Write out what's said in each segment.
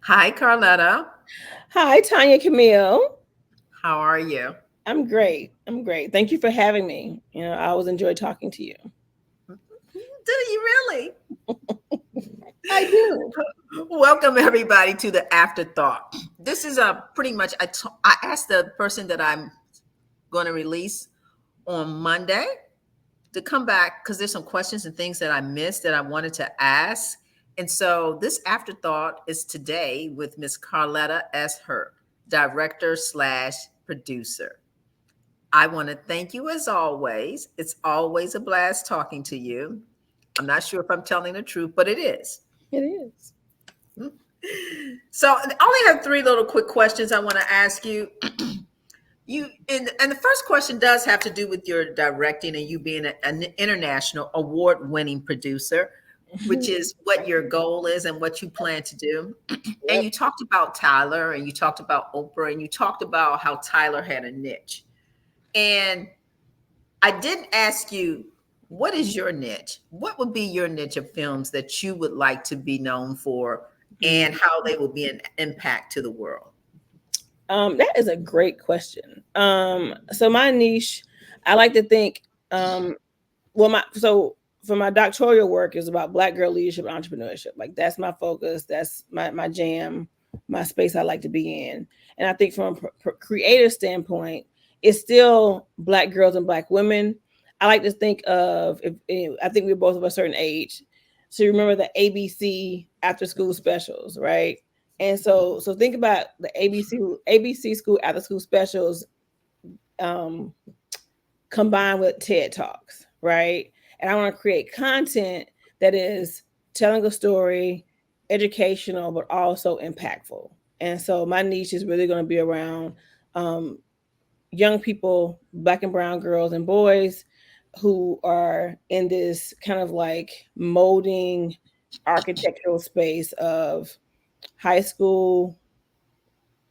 Hi, Carletta. Hi, Tanya Camille. How are you? I'm great. I'm great. Thank you for having me. I always enjoy talking to you. Do you really? I do. Welcome everybody to the afterthought. This is a pretty much I asked the person that I'm going to release on Monday to come back because there's some questions and things that I missed that I wanted to ask. And so this afterthought is today with Miss Carletta S. Her, director slash producer. I want to thank you as always. It's always a blast talking to you. I'm not sure if I'm telling the truth, but it is. It is. So I only have three little quick questions I want to ask you. And the first question does have to do with your directing and you being an international award-winning producer, which is what your goal is and what you plan to do. And Yep. you talked about Tyler and you talked about Oprah and you talked about how Tyler had a niche. And I didn't ask you, what is your niche? What would be your niche of films that you would like to be known for and Mm. how they will be an impact to the world? That is a great question. So my niche, I like to think, my for my doctoral work is about Black girl leadership and entrepreneurship. Like that's my focus. That's my jam, my space I like to be in. And I think from a creative standpoint, it's still Black girls and Black women. I like to think of if I think we're both of a certain age. So you remember the ABC after school specials, right? And so think about the ABC school after school specials um, combined with TED Talks, right? And I want to create content that is telling a story, educational, but also impactful. And so my niche is really going to be around um, young people, Black and brown girls and boys who are in this kind of like molding architectural space of high school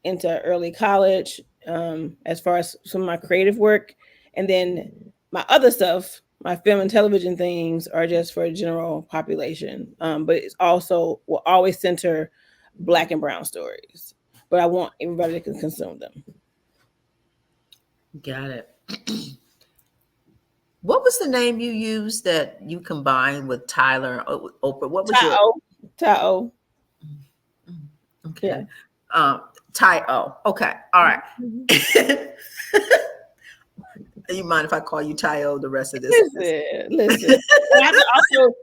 into early college, as far as some of my creative work. And then my other stuff, my film and television things, are just for general population. But it's also will always center Black and brown stories. But I want everybody that can consume them. Got it. What was the name you used that you combined with Tyler and Oprah? What was your Tao, Tao, okay? yeah. Um, Ty O. Okay, all right. Mhm. You mind if I call you Ty O the rest of this? Listen. And I also,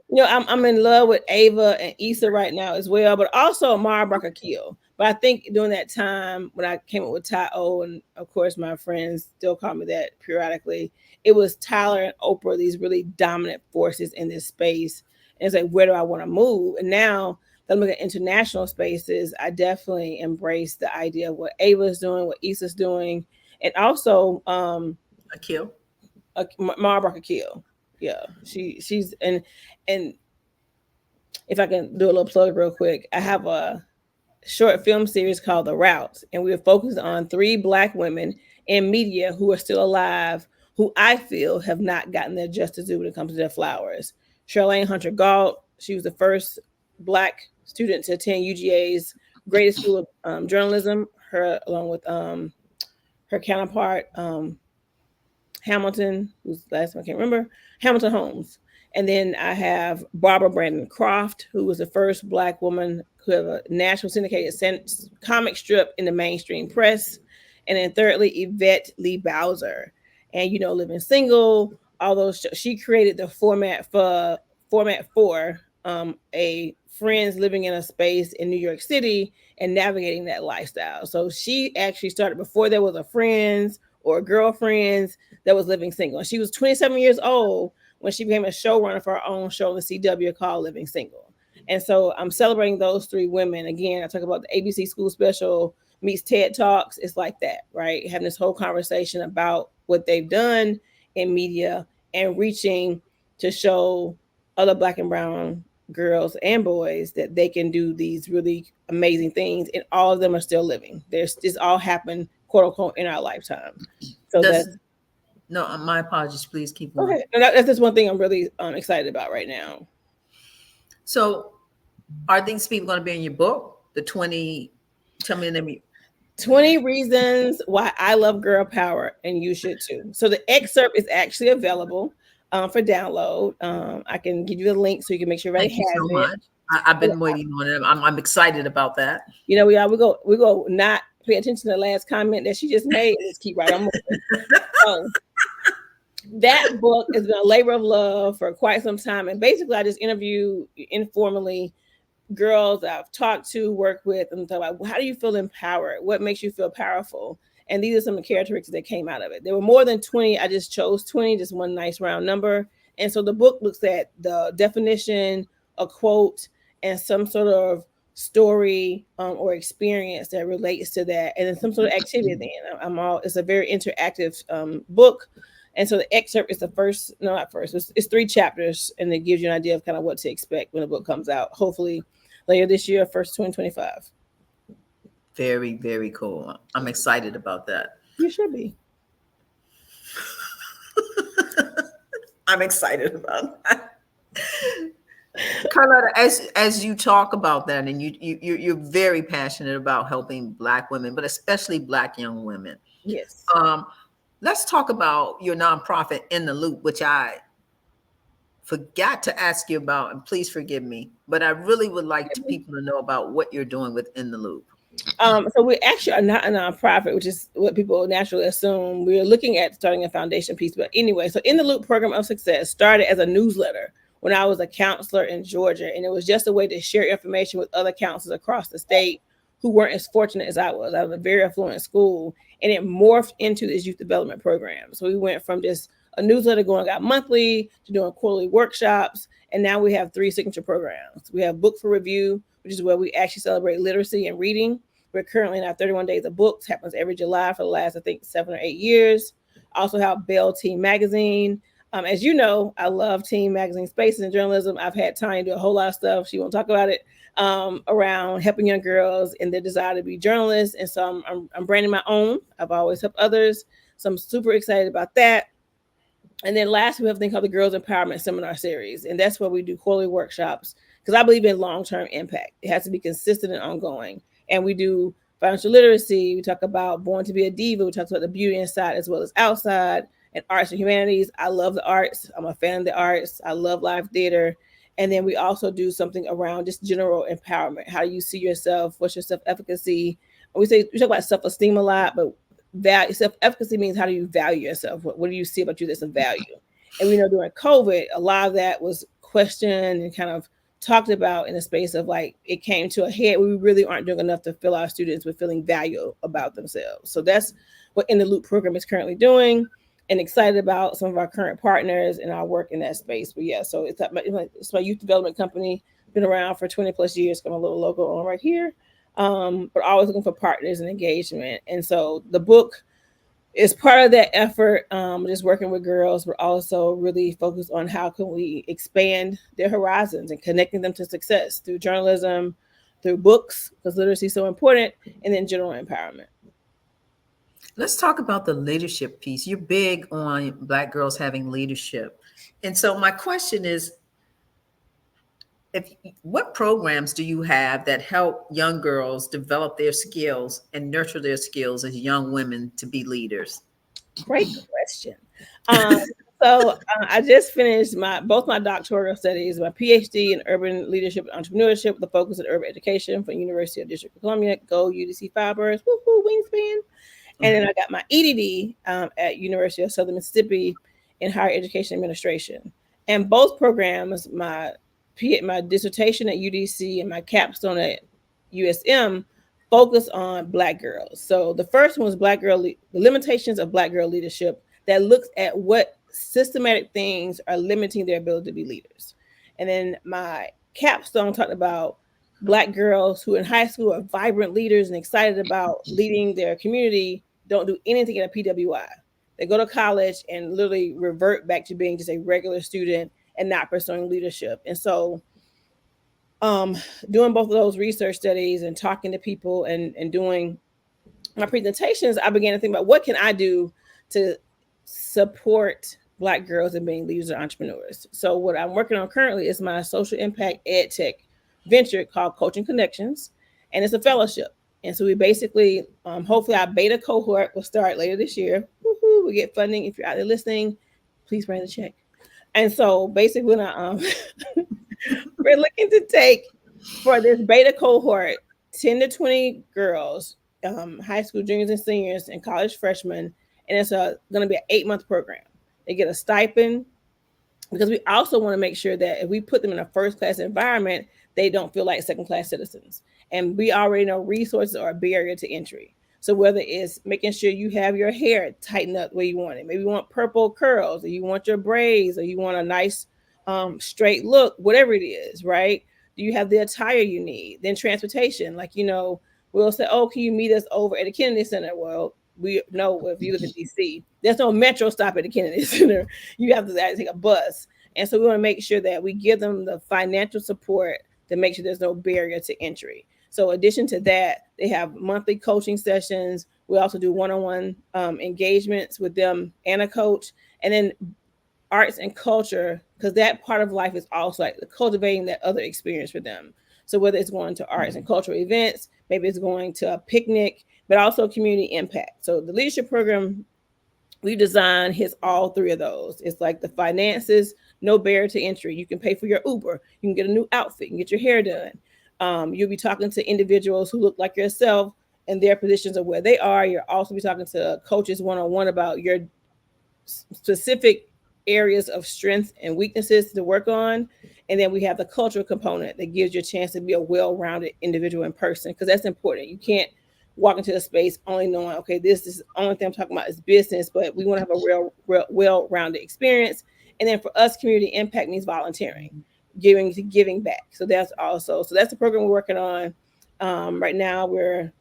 I'm in love with Ava and Issa right now as well, but also Mara Akil. But I think during that time when I came up with Ty O, and of course my friends still call me that periodically, it was Tyler and Oprah, these really dominant forces in this space. And it's like, where do I want to move? And now that I'm looking at international spaces, I definitely embrace the idea of what Ava's doing, what Issa's doing, and also Akil. Mara Akil. Yeah, she's and if I can do a little plug real quick, I have a short film series called The Routes, and we are focused on three Black women in media who are still alive, who I feel have not gotten their justice due when it comes to their flowers. Charlene Hunter Galt, she was the first Black student to attend UGA's greatest school of journalism. Her, along with her counterpart, Hamilton, whose last name I can't remember, Hamilton Holmes. And then I have Barbara Brandon Croft, who was the first Black woman who had a national syndicated comic strip in the mainstream press. And then thirdly, Yvette Lee Bowser. And Living Single, all those she created the format for a friends living in a space in New York City and navigating that lifestyle. So she actually started before there was a Friends or girlfriends that was living single. And she was 27 years old when she became a showrunner for her own show on the CW called Living Single. And so I'm celebrating those three women. Again, I talk about the ABC School Special meets TED Talks. It's like that, right? Having this whole conversation about what they've done in media and reaching to show other Black and brown girls and boys that they can do these really amazing things, and all of them are still living. There's this all happened, quote unquote, in our lifetime. So Does that's no? My apologies. Please keep going. okay. And that's just one thing I'm really excited about right now. So, are these people going to be in your book? The 20, tell me the name. 20 reasons why I love girl power and you should too. So the excerpt is actually available for download. I can give you the link so you can make sure everybody Thank you has so it. much. I've been waiting on it. I'm excited about that. You know, we go not pay attention to the last comment that she just made and just keep right on moving. So that book has been a labor of love for quite some time. And basically I just interview informally girls I've talked to, worked with, and talk about how do you feel empowered? What makes you feel powerful? And these are some of the characteristics that came out of it. There were more than 20. I just chose 20, just one nice round number. And so the book looks at the definition, a quote, and some sort of story or experience that relates to that, and then some sort of activity at the end. It's a very interactive book. And so the excerpt is the first, no, not first, it's 3 chapters, and it gives you an idea of kind of what to expect when the book comes out. Hopefully later this year, first 2025. Very, very cool. I'm excited about that. You should be. I'm excited about that. Carletta, as you talk about that, and you're very passionate about helping Black women, but especially Black young women. Yes. Let's talk about your nonprofit, In the Loop, which I forgot to ask you about, and please forgive me, but I really would like people to know about what you're doing with In the Loop. So we actually are not a nonprofit, which is what people naturally assume. We're looking at starting a foundation piece. But anyway, so In the Loop Program of Success started as a newsletter when I was a counselor in Georgia. And it was just a way to share information with other counselors across the state who weren't as fortunate as I was. I was a very affluent school, and it morphed into this youth development program. So we went from just a newsletter going out monthly to doing quarterly workshops. And now we have 3 signature programs. We have Book for Review, which is where we actually celebrate literacy and reading. We're currently in our 31 Days of Books, happens every July for the last, I think, 7 or 8 years. Also have Bell Teen Magazine. As you know, I love teen magazine spaces and journalism. I've had Tanya do a whole lot of stuff. She won't talk about it around helping young girls in their desire to be journalists. And so I'm branding my own. I've always helped others. So I'm super excited about that. And then last, we have a thing called the Girls Empowerment Seminar Series. And that's where we do quarterly workshops because I believe in long-term impact. It has to be consistent and ongoing. And we do financial literacy. We talk about Born to be a Diva. We talk about the beauty inside as well as outside, and arts and humanities. I love the arts. I'm a fan of the arts. I love live theater. And then we also do something around just general empowerment. How do you see yourself? What's your self-efficacy? We talk about self-esteem a lot, but self-efficacy means how do you value yourself? What do you see about you that's a value? And we know during COVID, a lot of that was questioned and kind of talked about in a space of like, it came to a head. We really aren't doing enough to fill our students with feeling value about themselves. So that's what In the Loop program is currently doing, and excited about some of our current partners and our work in that space. But yeah, so it's my youth development company, been around for 20 plus years, got my little logo on right here. But always looking for partners and engagement. And so the book is part of that effort, just working with girls, but also really focused on how can we expand their horizons and connecting them to success through journalism, through books, because literacy is so important, and then general empowerment. Let's talk about the leadership piece. You're big on Black girls having leadership. And so my question is, what programs do you have that help young girls develop their skills and nurture their skills as young women to be leaders? Great question. So I just finished both my doctoral studies, my PhD in urban leadership and entrepreneurship with a focus on urban education from University of District of Columbia. Go UDC Firebirds, woohoo, wingspan. And then I got my EDD at University of Southern Mississippi in higher education administration. And both programs, my dissertation at UDC and my capstone at USM, focus on Black girls. So the first one was the limitations of Black girl leadership, that looks at what systematic things are limiting their ability to be leaders. And then my capstone talked about Black girls who in high school are vibrant leaders and excited about leading their community, don't do anything at a PWI. They go to college and literally revert back to being just a regular student and not pursuing leadership. And so doing both of those research studies and talking to people and doing my presentations, I began to think about what can I do to support Black girls in being leaders and entrepreneurs. So what I'm working on currently is my social impact ed tech venture called Coaching Connections. and it's a fellowship. And so we basically, hopefully, our beta cohort will start later this year. Woo-hoo, we get funding. If you're out there listening, please write a check. And so basically, we're looking to take for this beta cohort 10 to 20 girls, high school juniors and seniors, and college freshmen, and it's going to be an 8-month program. They get a stipend because we also want to make sure that if we put them in a first class environment, they don't feel like second class citizens. And we already know resources are a barrier to entry. So whether it's making sure you have your hair tightened up where you want it, maybe you want purple curls, or you want your braids, or you want a nice straight look, whatever it is, right? Do you have the attire you need? Then transportation, like, we'll say, oh, can you meet us over at the Kennedy Center? Well, we know if you live in DC, there's no metro stop at the Kennedy Center. You have to take a bus. And so we want to make sure that we give them the financial support to make sure there's no barrier to entry. So in addition to that, they have monthly coaching sessions. We also do one-on-one engagements with them and a coach. And then arts and culture, because that part of life is also like cultivating that other experience for them. So whether it's going to arts and cultural events, maybe it's going to a picnic, but also community impact. So the leadership program we designed hits all three of those. It's like the finances, no barrier to entry. You can pay for your Uber. You can get a new outfit. You can get your hair done. You'll be talking to individuals who look like yourself and their positions of where they are. You'll also be talking to coaches one-on-one about your specific areas of strength and weaknesses to work on. And then we have the cultural component that gives you a chance to be a well-rounded individual in person, because that's important. You can't walk into a space only knowing, okay, this is the only thing I'm talking about is business, but we want to have a real well-rounded experience. And then for us, community impact means volunteering, giving back. So that's the program we're working on. Right now we're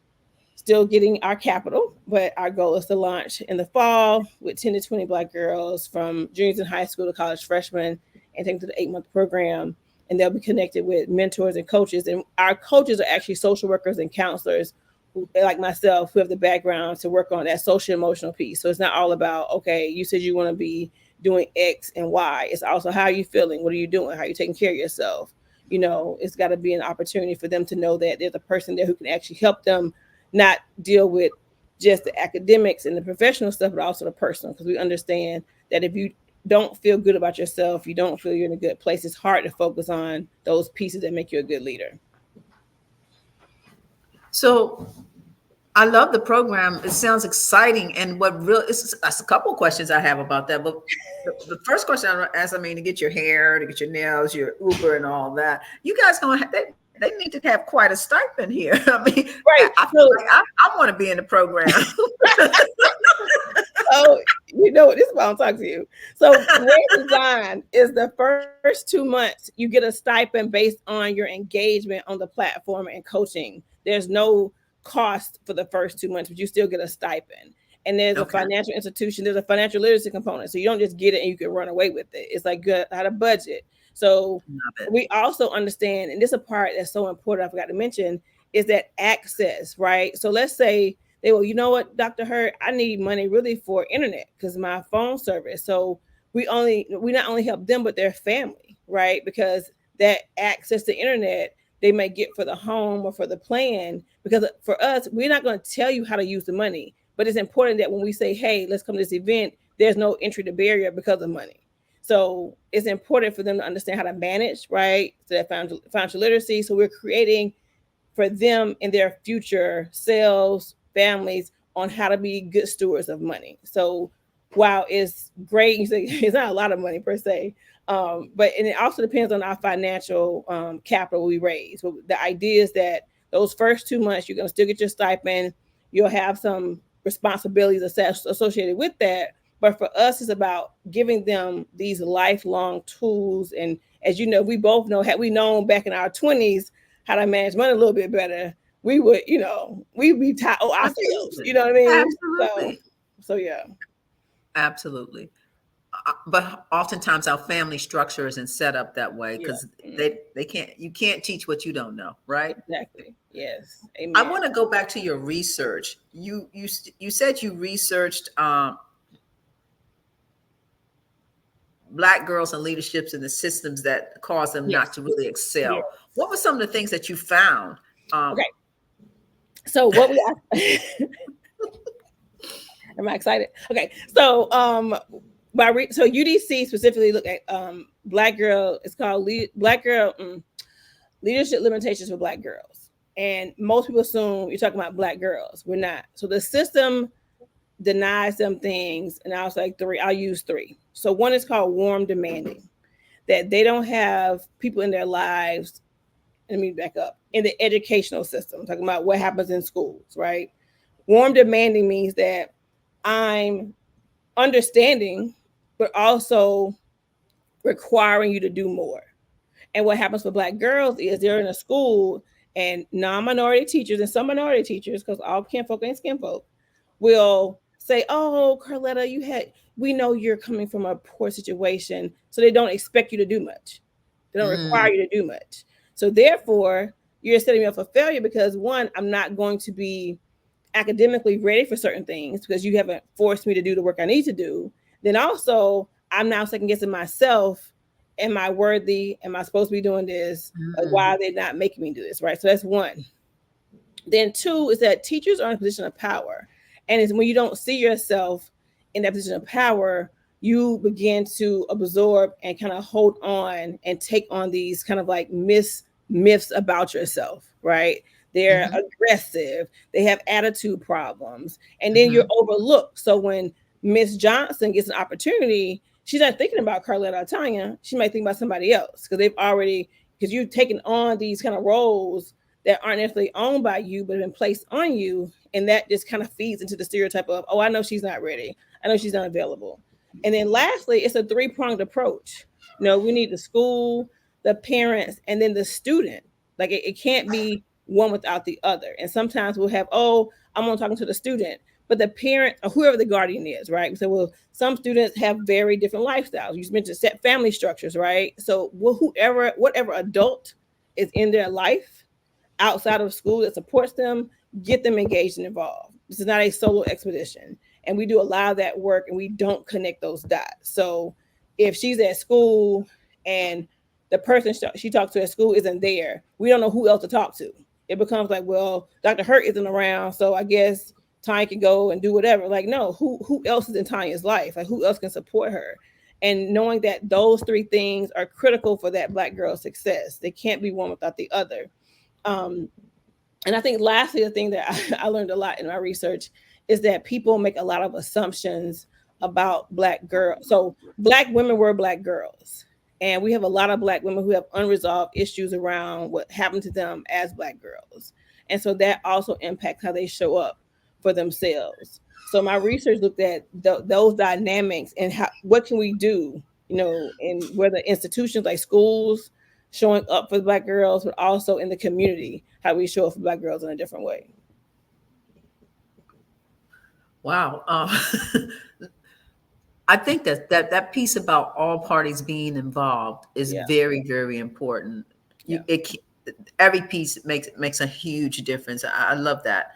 still getting our capital, but our goal is to launch in the fall with 10 to 20 Black girls from juniors in high school to college freshmen, and take them to the 8-month program. And they'll be connected with mentors and coaches. And our coaches are actually social workers and counselors who, like myself, who have the background to work on that social emotional piece. So it's not all about, okay, you said you want to be doing X and Y. It's also how are you feeling? What are you doing? How are you taking care of yourself? It's got to be an opportunity for them to know that there's a person there who can actually help them not deal with just the academics and the professional stuff, but also the personal, because we understand that if you don't feel good about yourself, you don't feel you're in a good place, it's hard to focus on those pieces that make you a good leader. So I love the program. It sounds exciting. And it's a couple of questions I have about that. But the first question I want to ask, to get your hair, to get your nails, your Uber and all that, you guys they need to have quite a stipend here. Right. I feel like I want to be in the program. Oh, this is why I'm talking to you. So Great Design is the first 2 months you get a stipend based on your engagement on the platform and coaching. There's no cost for the first 2 months, but you still get a stipend. And there's a financial institution, there's a financial literacy component. So you don't just get it and you can run away with it. It's like good how to budget. So we also understand, and this is a part that's so important I forgot to mention, is that access, right? So let's say you know what, Dr. Hurt, I need money really for internet because my phone service. So we not only help them, but their family, right? Because that access to internet they may get for the home or for the plan. Because for us, we're not going to tell you how to use the money, but it's important that when we say, hey, let's come to this event, there's no entry to barrier because of money. So it's important for them to understand how to manage, right? So that financial literacy. So we're creating for them and their future selves, families, on how to be good stewards of money. So while it's great, you say it's not a lot of money per se, but and it also depends on our financial capital we raise. So the idea is that those first 2 months, you're going to still get your stipend. You'll have some responsibilities associated with that. But for us, it's about giving them these lifelong tools. And as you know, we both know, had we known back in our 20s how to manage money a little bit better, we would, we'd be tired ourselves. You know what I mean? Absolutely. So yeah. Absolutely. But oftentimes our family structure isn't set up that way because you can't teach what you don't know, right? Exactly. Yes. Amen. I want to go back to your research. You said you researched Black girls and leaderships and the systems that cause them not to really excel. What were some of the things that you found? Okay. So what we am I excited? Okay. So so UDC specifically look at black girl. It's called Black Girl Leadership Limitations for Black Girls. And most people assume you're talking about black girls. We're not. So the system denies some things, and I was like three. I'll use three. So one is called warm demanding, that they don't have people in their lives. Let me back up. In the educational system, I'm talking about what happens in schools, right? Warm demanding means that I'm understanding, but also requiring you to do more. And what happens for black girls is they're in a school, and non-minority teachers and some minority teachers, because all kinfolk ain't skinfolk, will say, "Oh, Carletta, we know you're coming from a poor situation, so they don't expect you to do much. They don't require Mm, you to do much. So therefore, you're setting me up for failure because one, I'm not going to be academically ready for certain things because you haven't forced me to do the work I need to do. Then also, I'm now second guessing myself. Am I worthy? Am I supposed to be doing this? Why mm, are they not making me do this? Right. So that's one. Then two is that teachers are in a position of power. And it's when you don't see yourself in that position of power, you begin to absorb and kind of hold on and take on these kind of like myths about yourself, right? They're mm-hmm, aggressive, they have attitude problems, and then you're mm-hmm. overlooked. So when Miss Johnson gets an opportunity, she's not thinking about Carletta or Tanya. She might think about somebody else because you've taken on these kind of roles that aren't necessarily owned by you, but have been placed on you. And that just kind of feeds into the stereotype of, oh, I know she's not ready. I know she's not available. And then lastly, it's a three-pronged approach. We need the school, the parents, and then the student. Like it can't be one without the other. And sometimes we'll have, oh, I'm only talking to the student, but the parent or whoever the guardian is, right? So, well, some students have very different lifestyles. You mentioned set family structures, right? So, whatever adult is in their life outside of school that supports them, get them engaged and involved. This is not a solo expedition. And we do a lot of that work and we don't connect those dots. So if she's at school and the person she talks to at school isn't there, we don't know who else to talk to. It becomes like, well, Dr. Hurt isn't around, so I guess Tanya can go and do whatever. Like, no, who else is in Tanya's life? Like, who else can support her? And knowing that those three things are critical for that black girl's success. They can't be one without the other. Um, and I think lastly, the thing that I learned a lot in my research is that people make a lot of assumptions about black girls. So black women were black girls. And we have a lot of black women who have unresolved issues around what happened to them as black girls. And so that also impacts how they show up for themselves. So my research looked at those dynamics and what can we do, in whether institutions like schools, showing up for black girls, but also in the community, how we show up for black girls in a different way. Wow. I think that piece about all parties being involved is Yeah, very, very important. yeah, Every piece makes a huge difference. I love that.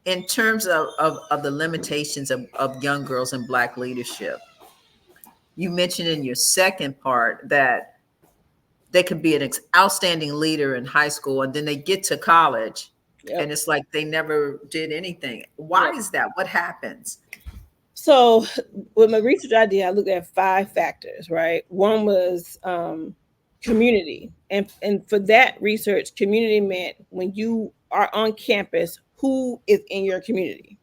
In terms of the limitations of young girls in Black leadership, you mentioned in your second part that they could be an outstanding leader in high school and then they get to college yep, and it's like they never did anything. Why yep. is that? What happens? So with my research idea, I looked at 5 factors, right? One was community. And for that research, community meant when you are on campus, who is in your community?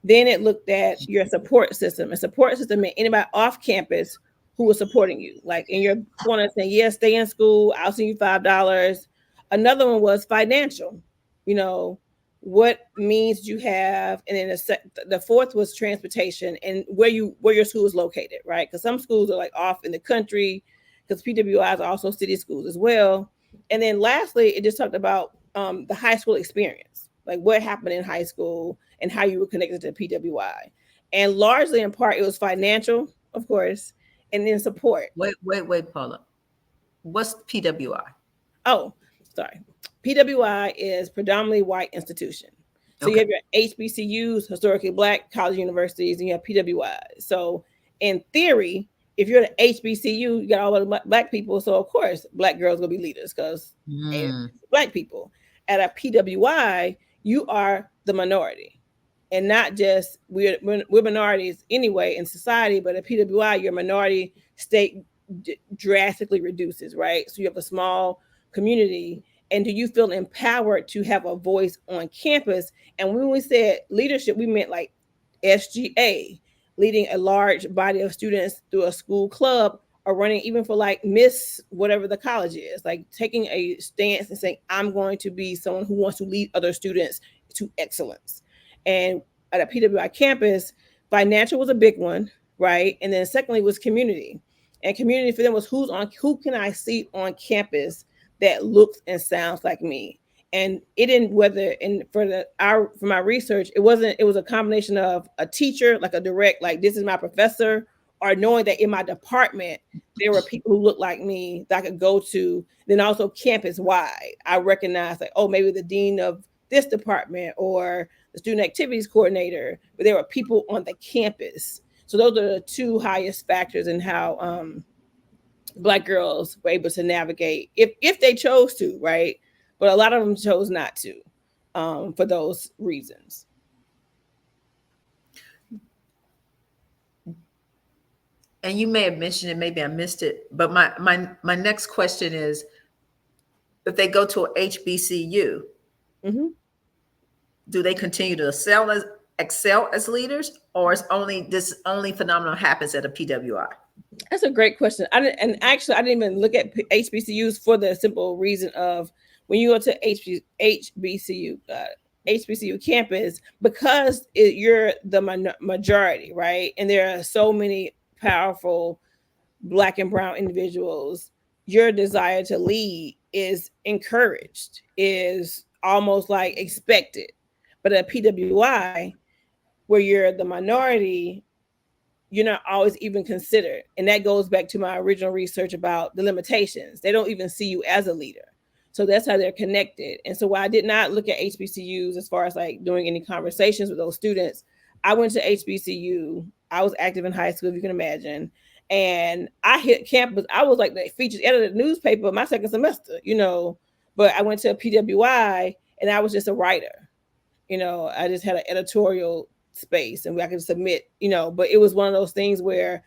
Then it looked at your support system. A support system meant anybody off campus who was supporting you, like in your corner saying, yes, stay in school, I'll send you $5. Another one was financial, you know, what means you have. And then the fourth was transportation and where your school is located, right? Because some schools are like off in the country, because PWIs are also city schools as well. And then lastly, it just talked about the high school experience, like what happened in high school and how you were connected to PWI. And largely in part, it was financial, of course, and then support. Wait, Paula. What's PWI? Oh, sorry. PWI is predominantly white institution. So you Okay. have your HBCUs, historically black college universities, and you have PWIs. So in theory, if you're at HBCU, you got all of the black people. So of course, black girls gonna be leaders because Mm, black people. At a PWI, you are the minority. And not just we're minorities anyway in society, but at PWI, your minority state drastically reduces, right? So you have a small community. And do you feel empowered to have a voice on campus? And when we said leadership, we meant like SGA, leading a large body of students through a school club, or running even for like Miss whatever the college is, like taking a stance and saying, I'm going to be someone who wants to lead other students to excellence. And at a PWI campus, financial was a big one, right? And then secondly was community. And community for them was who can I see on campus that looks and sounds like me. And it didn't whether and for the our for my research, it was a combination of a teacher, like a direct, like this is my professor, or knowing that in my department there were people who looked like me that I could go to. Then also campus wide, I recognized like, oh, maybe the dean of this department or the student activities coordinator, but there were people on the campus. So those are the two highest factors in how Black girls were able to navigate if they chose to, right? But a lot of them chose not to, for those reasons. And you may have mentioned it, maybe I missed it, but my next question is, if they go to a HBCU, Hmm. do they continue to excel as leaders, or is only this only phenomenon happens at a PWI? That's a great question. I didn't even look at HBCUs for the simple reason of when you go to HBCU campus, because you're the majority, right? And there are so many powerful Black and brown individuals. Your desire to lead is encouraged, is almost like expected. But at PWI, where you're the minority, you're not always even considered. And that goes back to my original research about the limitations. They don't even see you as a leader. So that's how they're connected. And so while I did not look at HBCUs as far as like doing any conversations with those students, I went to HBCU. I was active in high school, if you can imagine. And I hit campus. I was like the features editor of the newspaper my second semester, But I went to a PWI and I was just a writer. I just had an editorial space and I could submit, but it was one of those things where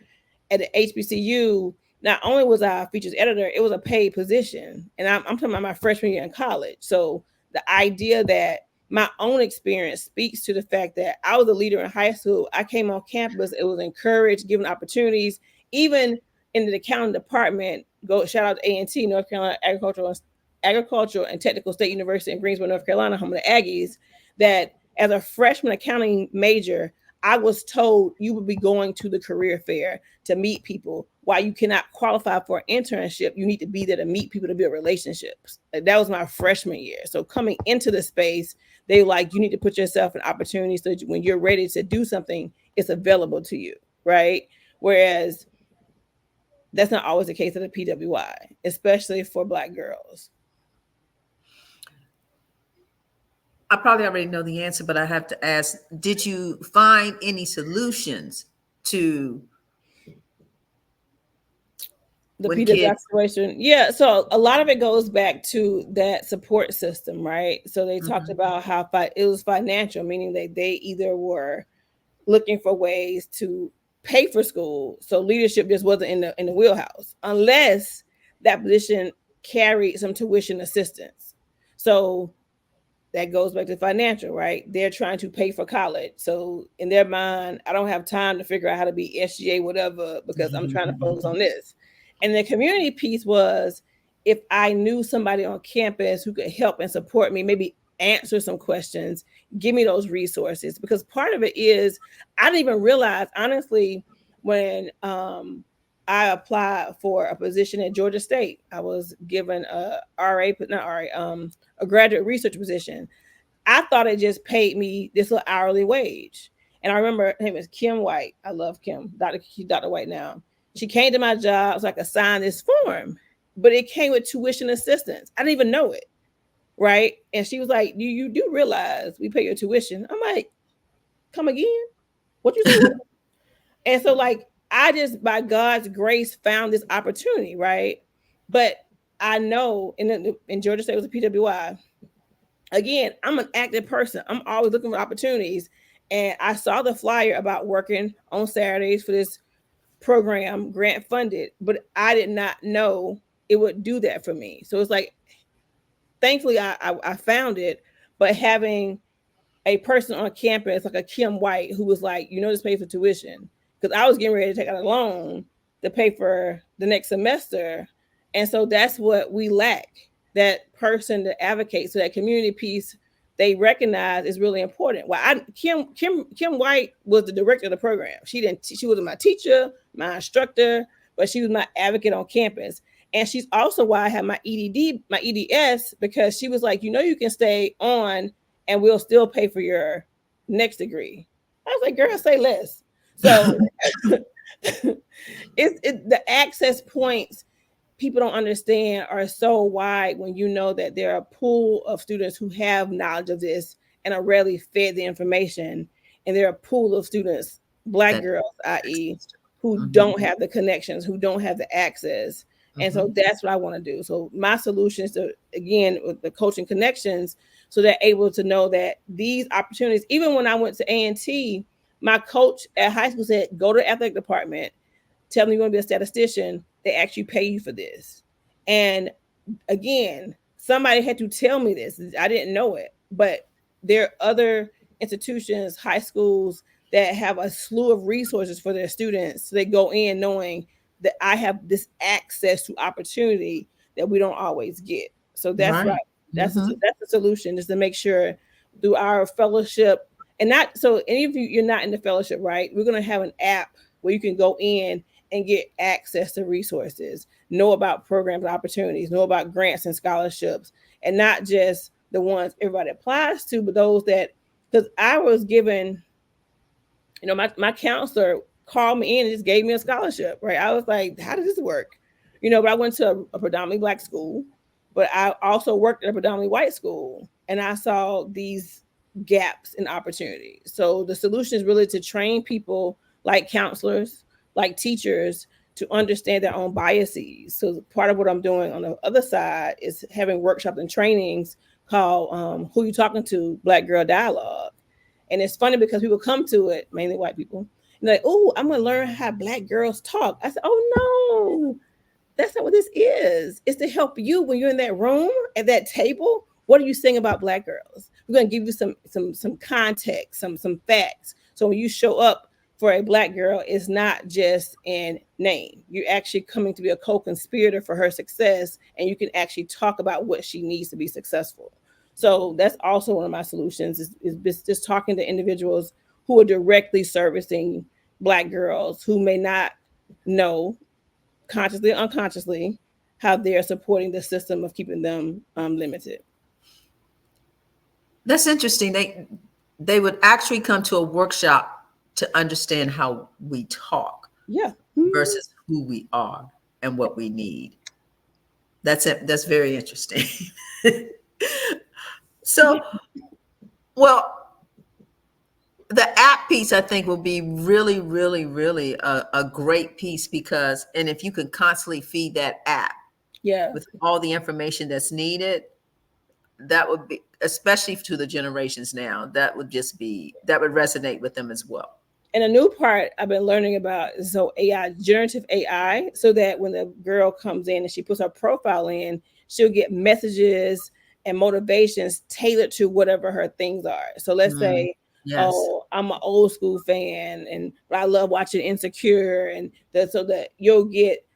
at the HBCU, not only was I a features editor, it was a paid position. And I'm talking about my freshman year in college. So the idea that my own experience speaks to the fact that I was a leader in high school. I came on campus, it was encouraged, given opportunities, even in the accounting department. Go shout out to A&T, North Carolina Agricultural and Technical State University in Greensboro, North Carolina, home of the Aggies, that as a freshman accounting major, I was told you would be going to the career fair to meet people. While you cannot qualify for an internship, you need to be there to meet people, to build relationships. Like, that was my freshman year. So coming into the space, they like, you need to put yourself in opportunities so that when you're ready to do something, it's available to you, right? Whereas that's not always the case at the PWI, especially for Black girls. I probably already know the answer, but I have to ask, did you find any solutions to The when PWI kids? situation. Yeah. So a lot of it goes back to that support system, right? So they talked Mhm. about how it was financial, meaning that they either were looking for ways to pay for school. So leadership just wasn't in the wheelhouse unless that position carried some tuition assistance. So that goes back to financial, right? They're trying to pay for college. So in their mind, I don't have time to figure out how to be SGA, whatever, because I'm trying to focus on this. And the community piece was, if I knew somebody on campus who could help and support me, maybe answer some questions, give me those resources. Because part of it is, I didn't even realize, honestly, when I applied for a position at Georgia State, I was given a a graduate research position. I thought it just paid me this little hourly wage. And I remember her name was Kim White. I love Kim, Dr. White now. She came to my job so I could sign this form, but it came with tuition assistance. I didn't even know it. Right. And she was like, you do realize we pay your tuition? I'm like, come again? What you say? What? And so, like, I just, by God's grace, found this opportunity. Right. But I know in Georgia State was a PWI. again, I'm an active person. I'm always looking for opportunities. And I saw the flyer about working on Saturdays for this program, grant funded, but I did not know it would do that for me. So it's like, thankfully, I found it, but having a person on campus like a Kim White who was like, just pay for tuition, because I was getting ready to take out a loan to pay for the next semester, and so that's what we lack, that person to advocate. So that community piece they recognize is really important. Well, Kim White was the director of the program. She wasn't my teacher, my instructor, but she was my advocate on campus. And she's also why I have my EDS, because she was like, you can stay on and we'll still pay for your next degree. I was like, girl, say less. So the access points people don't understand are so wide when you know that there are a pool of students who have knowledge of this and are rarely fed the information. And there are a pool of students, Black That girls, i.e., who mhm, don't have the connections, who don't have the access. And so mhm. that's what I want to do. So my solution is to, again, with the coaching connections, so they're able to know that these opportunities, even when I went to A&T, my coach at high school said, go to the athletic department, tell them you want to be a statistician, they actually pay you for this. And again, somebody had to tell me this. I didn't know it, but there are other institutions, high schools that have a slew of resources for their students. So they go in knowing that I have this access to opportunity that we don't always get. So that's right. Right. Mhm. That's the solution, is to make sure through our fellowship, and not so any of you're not in the fellowship, right? We're gonna have an app where you can go in and get access to resources, know about programs, opportunities, know about grants and scholarships, and not just the ones everybody applies to, but those that, because I was given, my counselor called me in and just gave me a scholarship, right? I was like, how does this work? But I went to a predominantly Black school, but I also worked at a predominantly white school, and I saw these gaps in opportunity. So the solution is really to train people like counselors, like teachers, to understand their own biases. So part of what I'm doing on the other side is having workshops and trainings called Who You Talking To? Black Girl Dialogue. And it's funny because people come to it, mainly white people, and they're like, oh, I'm going to learn how Black girls talk. I said, oh, no, that's not what this is. It's to help you when you're in that room at that table. What are you saying about Black girls? We're going to give you some context, some facts. So when you show up for a Black girl, it's not just in name. You're actually coming to be a co-conspirator for her success, and you can actually talk about what she needs to be successful. So that's also one of my solutions, is just talking to individuals who are directly servicing Black girls who may not know, consciously or unconsciously, how they're supporting the system of keeping them limited. That's interesting. They would actually come to a workshop to understand how we talk Yeah. versus who we are and what we need. That's it. That's very interesting. So, well, the app piece I think will be really, really, really a great piece, because, and if you can constantly feed that app Yeah. with all the information that's needed, that would be, especially to the generations now, that would just be, that would resonate with them as well. And a new part I've been learning about is so AI, generative AI, so that when the girl comes in and she puts her profile in, she'll get messages and motivations tailored to whatever her things are. So let's Mm, say, yes. oh, I'm an old school fan, and but I love watching Insecure, and so that you'll get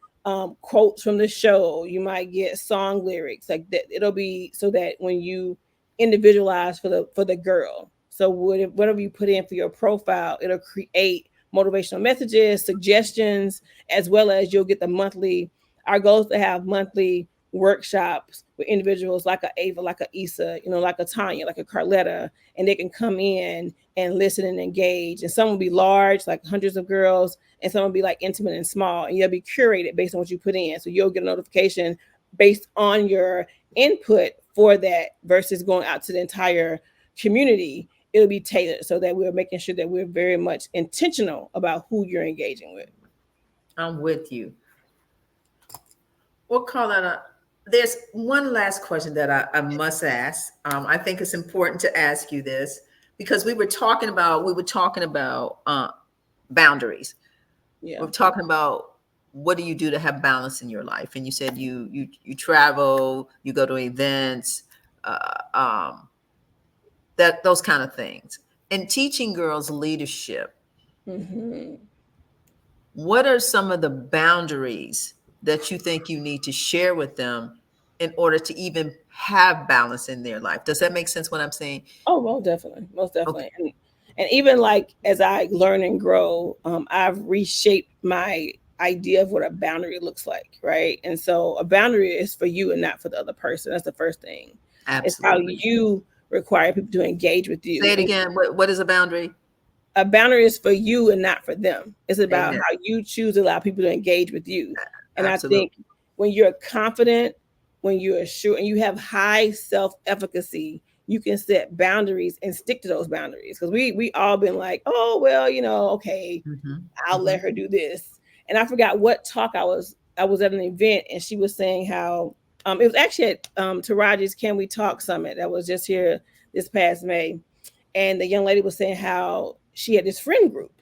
quotes from the show. You might get song lyrics like that. It'll be so that when you individualize for the girl. So whatever you put in for your profile, it'll create motivational messages, suggestions, as well as you'll get the monthly. Our goal is to have monthly workshops with individuals like a Ava, like a Issa, like a Tanya, like a Carletta, and they can come in and listen and engage. And some will be large, like hundreds of girls, and some will be like intimate and small, and you'll be curated based on what you put in. So you'll get a notification based on your input for that versus going out to the entire community. It'll be tailored so that we're making sure that we're very much intentional about who you're engaging with. I'm with you. We'll call that up. There's one last question that I must ask. I think it's important to ask you this because we were talking about boundaries. Yeah. We're talking about what do you do to have balance in your life, and you said you travel, you go to events, uh, um, that those kind of things. And teaching girls leadership, Hmm. what are some of the boundaries that you think you need to share with them in order to even have balance in their life? Does that make sense what I'm saying? Oh, most definitely, most Okay. definitely. And even like as I learn and grow, I've reshaped my idea of what a boundary looks like, right? And so a boundary is for you and not for the other person. That's the first thing. It's how Absolutely. you require people to engage with you. Say it And again. What is a boundary? a boundary is for you and not for them. It's about Amen. how you choose to allow people to engage with you. And I think Absolutely. when you're confident, when you're sure, and you have high self efficacy, you can set boundaries and stick to those boundaries. Because we all been like, oh well, okay, Hmm. I'll Hmm. let her do this. And I forgot what talk I was at an event and she was saying how it was actually at Taraji's Can We Talk Summit that was just here this past May, and the young lady was saying how she had this friend group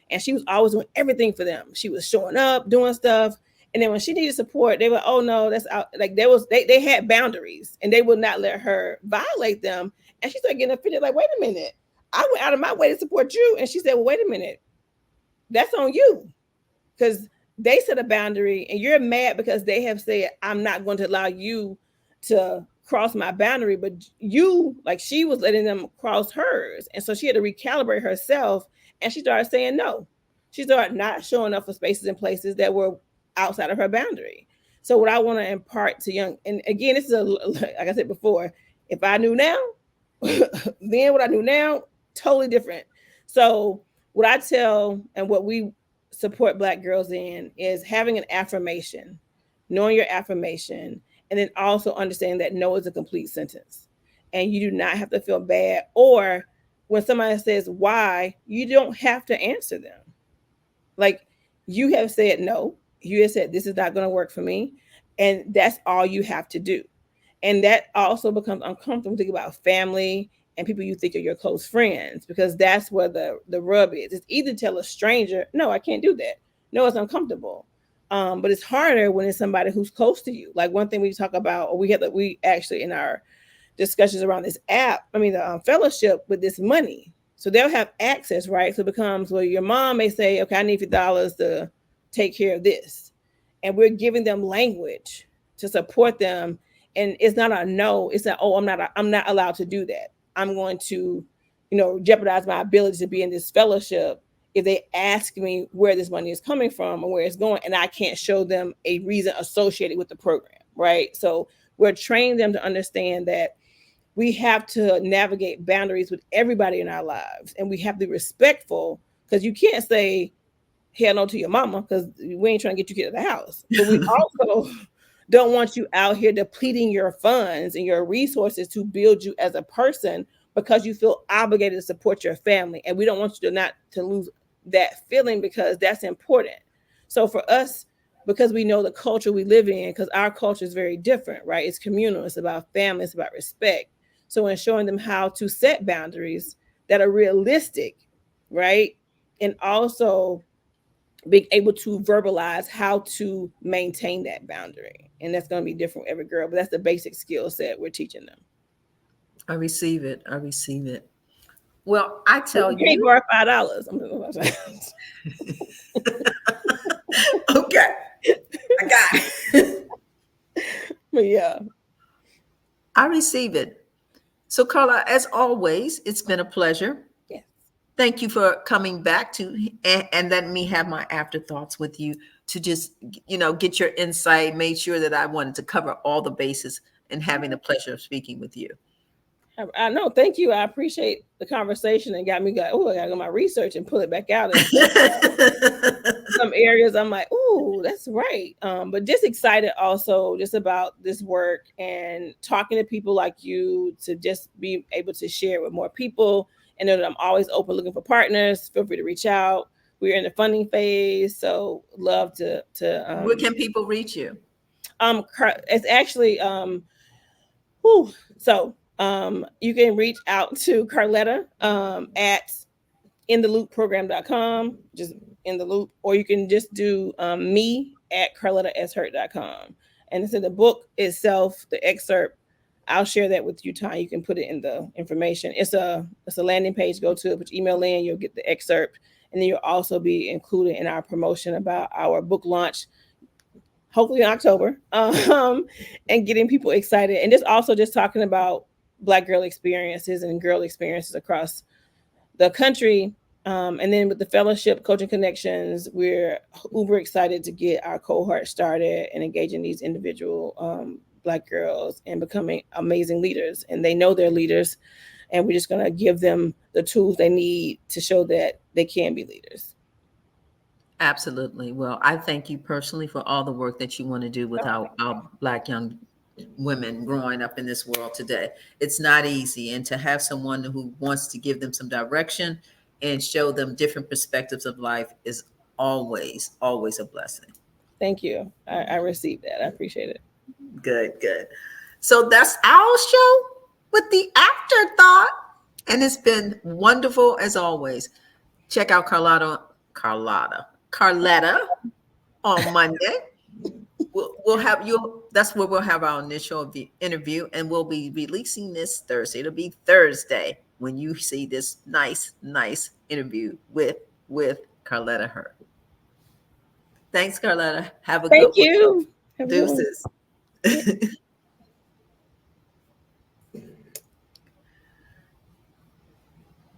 and she was always doing everything for them. She was showing up, doing stuff. And then when she needed support, they were, oh no, that's out. Like they had boundaries and they would not let her violate them. And she started getting offended, like, wait a minute. I went out of my way to support you. And she said, well, wait a minute. That's on you. Because they set a boundary and you're mad because they have said, I'm not going to allow you to cross my boundary, but you, like, she was letting them cross hers, and so she had to recalibrate herself, and she started saying no. She started not showing up for spaces and places that were outside of her boundary. So what I want to impart to young, and again, this is like I said before, if I knew now, then what I knew now, totally different. So what I tell and what we support Black girls in is having an affirmation, knowing your affirmation, and then also understanding that no is a complete sentence. And you do not have to feel bad. Or when somebody says why, you don't have to answer them. Like, you have said no, you have said this is not going to work for me. And that's all you have to do. And that also becomes uncomfortable. Think about family and people you think are your close friends, because that's where the rub is. It's either tell a stranger, no, I can't do that. No, it's uncomfortable. But it's harder when it's somebody who's close to you. Like one thing we talk about, or we actually in our discussions around this app, I mean the fellowship with this money. So they'll have access, right? So it becomes, well, your mom may say, okay, I need $50 to take care of this. And we're giving them language to support them. And it's not a no, it's not, oh, I'm not allowed to do that. I'm going to, jeopardize my ability to be in this fellowship if they ask me where this money is coming from and where it's going, and I can't show them a reason associated with the program, right? So we're training them to understand that we have to navigate boundaries with everybody in our lives, and we have to be respectful, because you can't say hell no to your mama because we ain't trying to get you kicked out of the house. But we also don't want you out here depleting your funds and your resources to build you as a person because you feel obligated to support your family. And we don't want you to not to lose that feeling, because that's important. So for us, because we know the culture we live in, because our culture is very different, right? It's communal, it's about family, it's about respect. So in showing them how to set boundaries that are realistic, right? And also being able to verbalize how to maintain that boundary. And that's going to be different for every girl, but that's the basic skill set we're teaching them. I receive it. I receive it. Well, I But tell you can't you. borrow $5. Okay, I got it. But yeah. I receive it. So, Carla, as always, it's been a pleasure. Yes. Thank you for coming back to and letting me have my afterthoughts with you to just get your insight. Made sure that I wanted to cover all the bases and having the pleasure of speaking with you. I know. Thank you. I appreciate the conversation and got me go, oh, I gotta go my research and pull it back out and some areas I'm like, oh, that's right. But just excited also just about this work and talking to people like you to just be able to share with more people, and know that I'm always open looking for partners. Feel free to reach out. We're in the funding phase, so love to Where can people reach you? It's actually whew, so you can reach out to Carletta at intheloopprogram.com, just in the loop, or you can just do me at carlettasHurt.com. And so the book itself, the excerpt, I'll share that with you, Ty. You can put it in the information. It's a landing page. Go to it, put your email in, you'll get the excerpt, and then you'll also be included in our promotion about our book launch, hopefully in October, and getting people excited. And just also just talking about Black girl experiences and girl experiences across the country. And then with the fellowship coaching connections, we're uber excited to get our cohort started and engaging these individual Black girls and becoming amazing leaders. And they know they're leaders, and we're just going to give them the tools they need to show that they can be leaders. Absolutely. Well, I thank you personally for all the work that you want to do with our Black young women growing up in this world today. It's not easy. And to have someone who wants to give them some direction and show them different perspectives of life is always, always a blessing. Thank you. I received that. I appreciate it. Good, good. So that's our show with the afterthought. And it's been wonderful as always. Check out Carletta on Monday. We'll have you. That's where we'll have our initial interview, and we'll be releasing this Thursday. It'll be Thursday when you see this nice interview with Carletta Hurt. Thanks, Carletta. Have a Thank good one. you. Have a good one. Deuces.